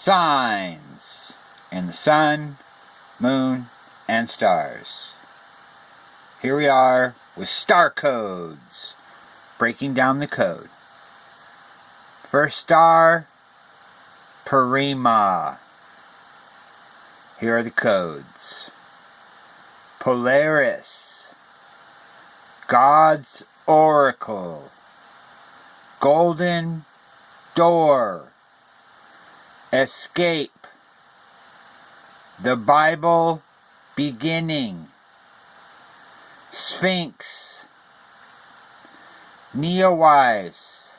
signs in the sun, moon, and stars. Here we are with star codes, breaking down the code. First star, Porrima. Here are the codes. Polaris, God's Oracle, Golden Door, Escape, the Bible Beginning, Sphinx, Neowise,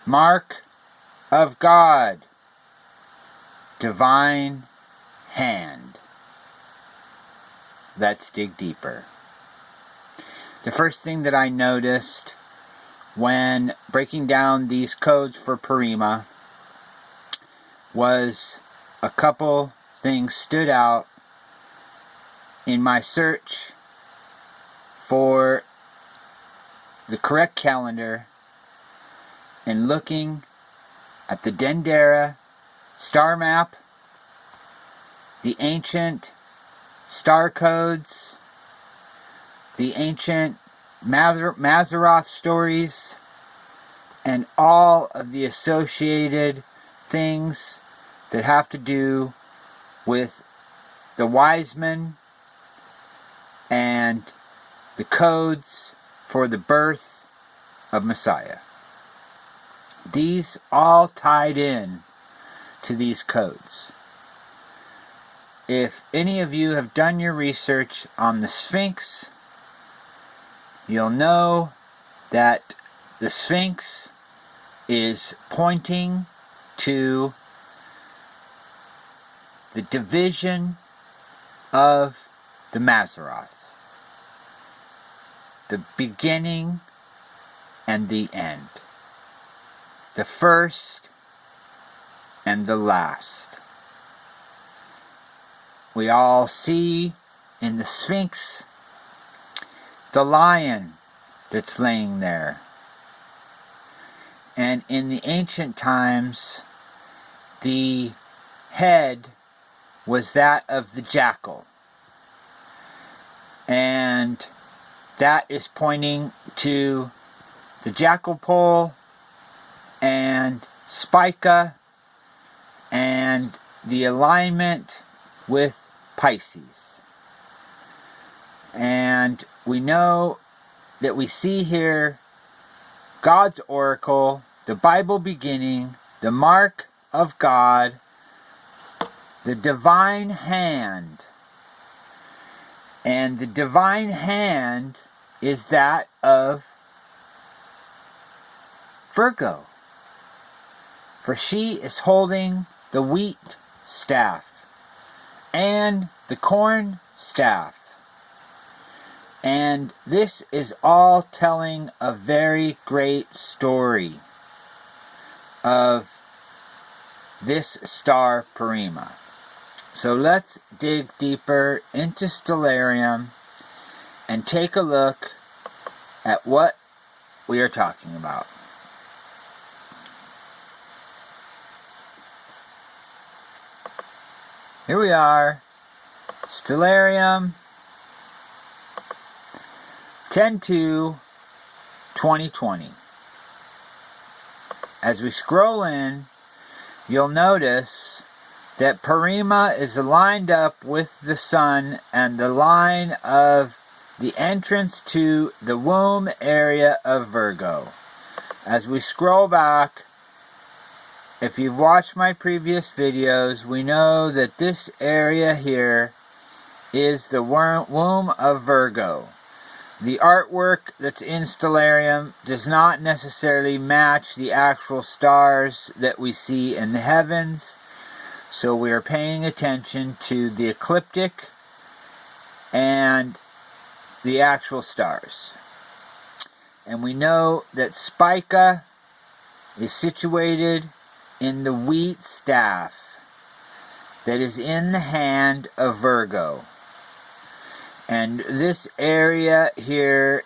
Mark of God, Divine Hand. Let's dig deeper. The first thing that I noticed when breaking down these codes for Porrima was a couple things stood out in my search for the correct calendar and looking at the Dendera star map, the ancient star codes, the ancient Mazzaroth stories, and all of the associated things that have to do with the wise men and the codes for the birth of Messiah. These all tied in to these codes. If any of you have done your research on the Sphinx, you'll know that the Sphinx is pointing to the division of the Mazzaroth, the beginning and the end, the first and the last. We all see in the Sphinx the lion that's laying there. And in the ancient times, the head was that of the jackal. And that is pointing to the jackal pole and Spica and the alignment with Pisces. And we know that we see here God's Oracle, the Bible Beginning, the Mark of God, the Divine Hand. And the Divine Hand is that of Virgo. For she is holding the wheat staff and the corn staff. And this is all telling a very great story of this star Porrima. So let's dig deeper into Stellarium and take a look at what we are talking about. Here we are, Stellarium 10/2/2020. As we scroll in, you'll notice that Porrima is lined up with the sun and the line of the entrance to the womb area of Virgo. As we scroll back, if you've watched my previous videos, we know that this area here is the womb of Virgo. The artwork that's in Stellarium does not necessarily match the actual stars that we see in the heavens, so we are paying attention to the ecliptic and the actual stars. And we know that Spica is situated in the wheat staff that is in the hand of Virgo. And this area here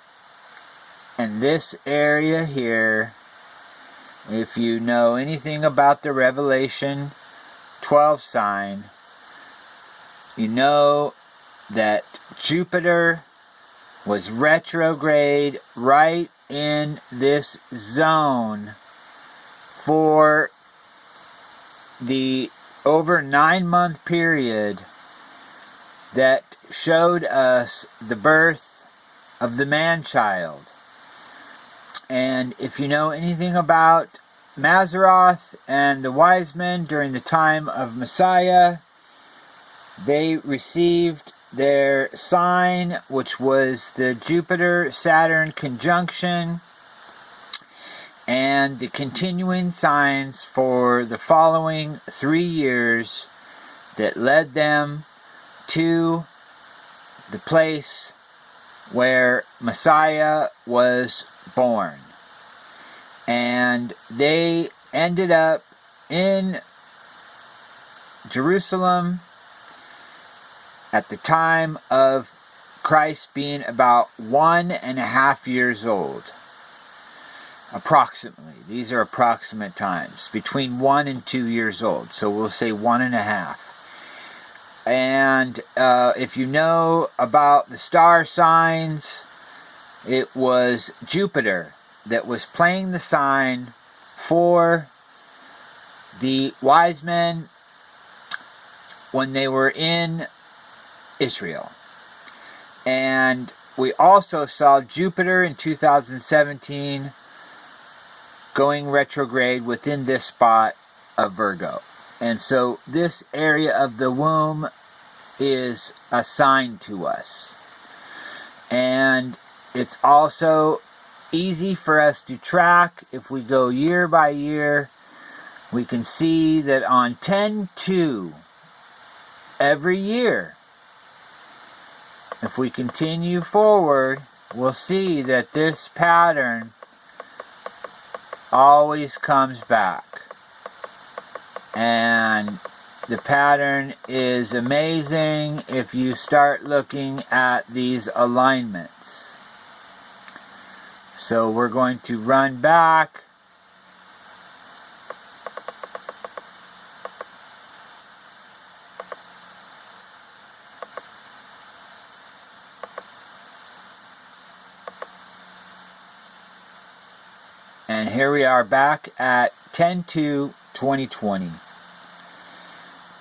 and this area here, if you know anything about the revelation 12 sign, you know that Jupiter was retrograde right in this zone for the over 9-month period that showed us the birth of the man-child. And if you know anything about Mazzaroth and the wise men during the time of Messiah, they received their sign, which was the Jupiter-Saturn conjunction, and the continuing signs for the following 3 years that led them to the place where Messiah was born. And they ended up in Jerusalem at the time of Christ being about 1.5 years old. Approximately. These are approximate times. Between 1 and 2 years old. So we'll say 1.5. And if you know about the star signs, it was Jupiter that was playing the sign for the wise men when they were in Israel. And we also saw Jupiter in 2017 going retrograde within this spot of Virgo. And so this area of the womb is assigned to us. And it's also easy for us to track. If we go year by year, we can see that on 10/2 every year, if we continue forward, we'll see that this pattern always comes back. And the pattern is amazing if you start looking at these alignments. So we're going to run back. And here we are back at 10/2/2020.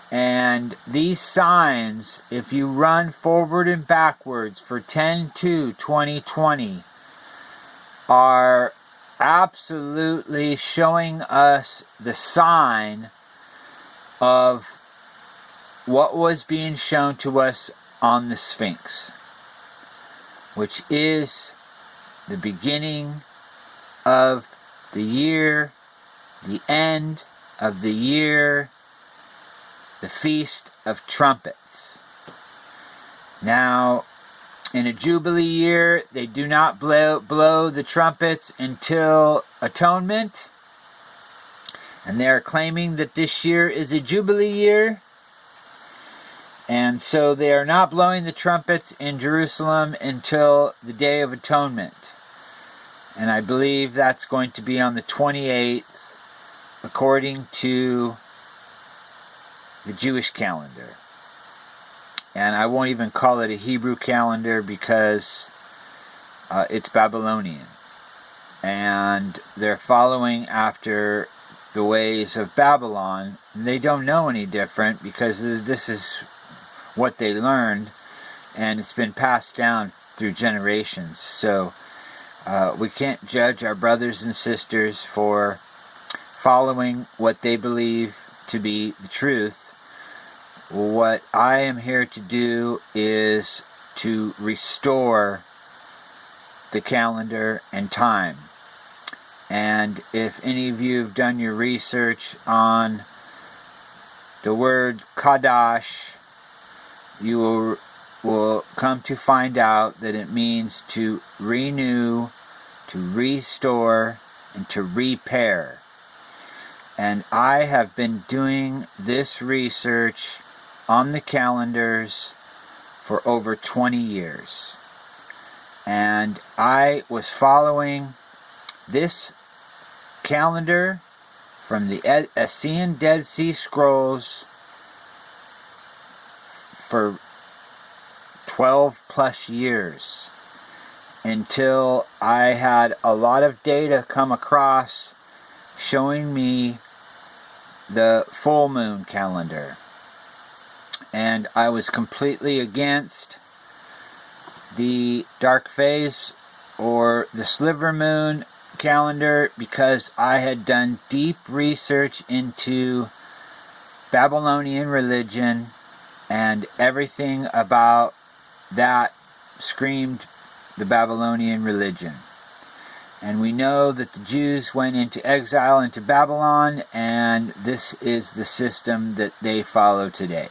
And these signs, if you run forward and backwards for 10/2/2020, are absolutely showing us the sign of what was being shown to us on the Sphinx, which is the beginning of the year, the end of the year, the Feast of Trumpets. Now, in a Jubilee year, they do not blow the trumpets until Atonement. And they are claiming that this year is a Jubilee year. And so they are not blowing the trumpets in Jerusalem until the Day of Atonement. And I believe that's going to be on the 28th, according to the Jewish calendar. And I won't even call it a Hebrew calendar because it's Babylonian. And they're following after the ways of Babylon. And they don't know any different because this is what they learned. And it's been passed down through generations. So we can't judge our brothers and sisters for following what they believe to be the truth. What I am here to do is to restore the calendar and time. And if any of you have done your research on the word Kadash, you will come to find out that it means to renew, to restore, and to repair. And I have been doing this research on the calendars for over 20 years. And I was following this calendar from the Assyrian Dead Sea Scrolls for 12 plus years until I had a lot of data come across showing me the full moon calendar. And I was completely against the dark phase or the sliver moon calendar because I had done deep research into Babylonian religion, and everything about that screamed the Babylonian religion. And we know that the Jews went into exile into Babylon, and this is the system that they follow today.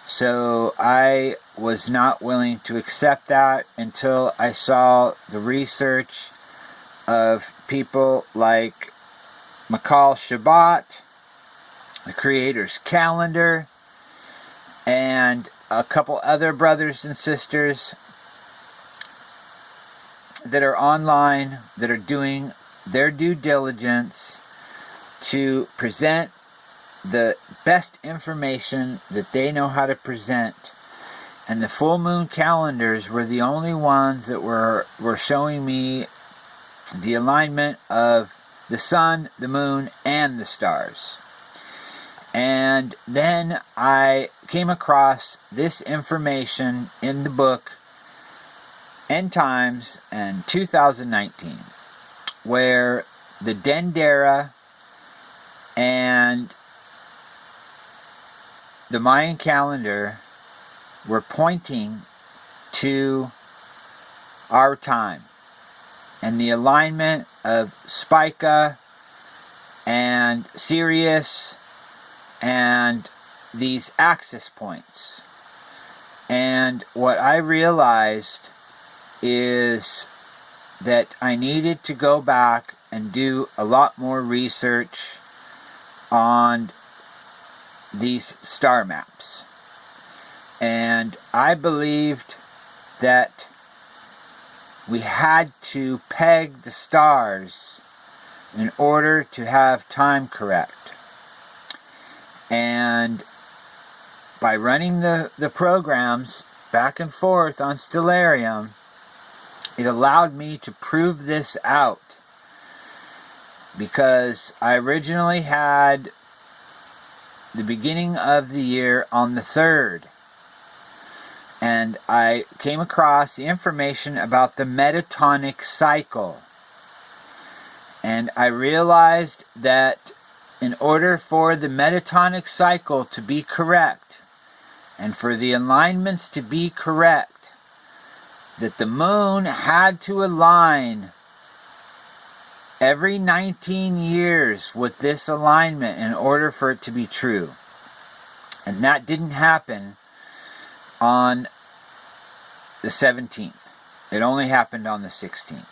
So I was not willing to accept that until I saw the research of people like Michal Shabbat, the Creator's Calendar, and a couple other brothers and sisters that are online, that are doing their due diligence to present the best information that they know how to present. And the full moon calendars were the only ones that were showing me the alignment of the sun, the moon, and the stars. And then I came across this information in the book End Times in 2019, where the Dendera and the Mayan calendar were pointing to our time and the alignment of Spica and Sirius and these axis points. And what I realized is that I needed to go back and do a lot more research on these star maps. And I believed that we had to peg the stars in order to have time correct. And by running the programs back and forth on Stellarium, it allowed me to prove this out, because I originally had the beginning of the year on the 3rd, and I came across the information about the metatonic cycle, and I realized that in order for the metatonic cycle to be correct, and for the alignments to be correct, that the moon had to align every 19 years with this alignment in order for it to be true. And that didn't happen on the 17th. It only happened on the 16th.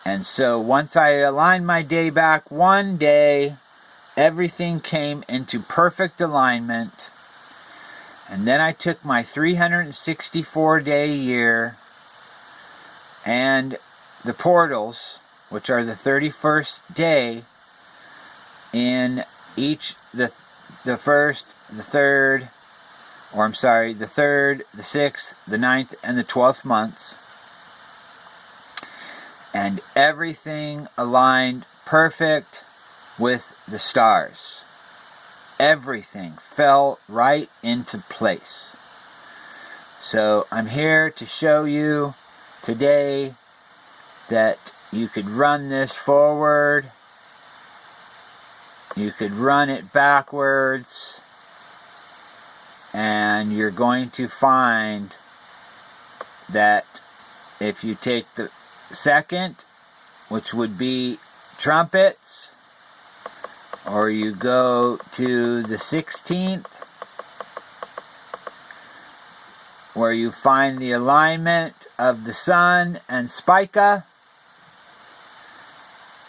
And so once I aligned my day back one day, everything came into perfect alignment. And then I took my 364-day year and the portals, which are the 31st day in each, the 1st, the 3rd, or I'm sorry, the 3rd, the 6th, the 9th, and the 12th months. And everything aligned perfect with the stars. Everything fell right into place. So I'm here to show you today that you could run this forward, you could run it backwards, and you're going to find that if you take the 2nd, which would be trumpets, or you go to the 16th, where you find the alignment of the sun and Spica,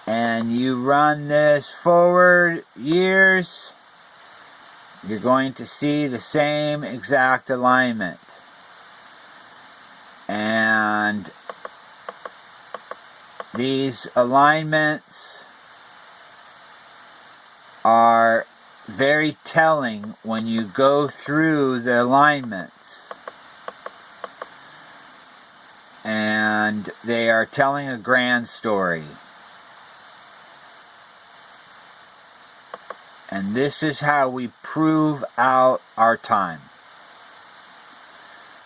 and you run this forward years, you're going to see the same exact alignment. And these alignments are very telling when you go through the alignments. And they are telling a grand story. And this is how we prove out our time.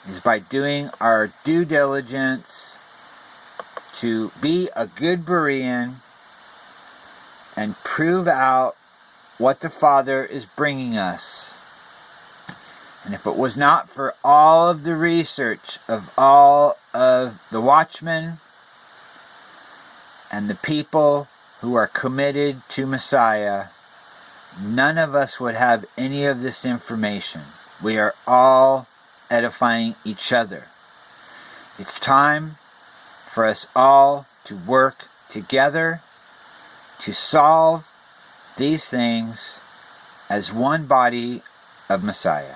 Is by doing our due diligence to be a good Berean and prove out what the Father is bringing us. And if it was not for all of the research of all of the watchmen and the people who are committed to Messiah, none of us would have any of this information. We are all edifying each other. It's time for us all to work together to solve these things as one body of Messiah.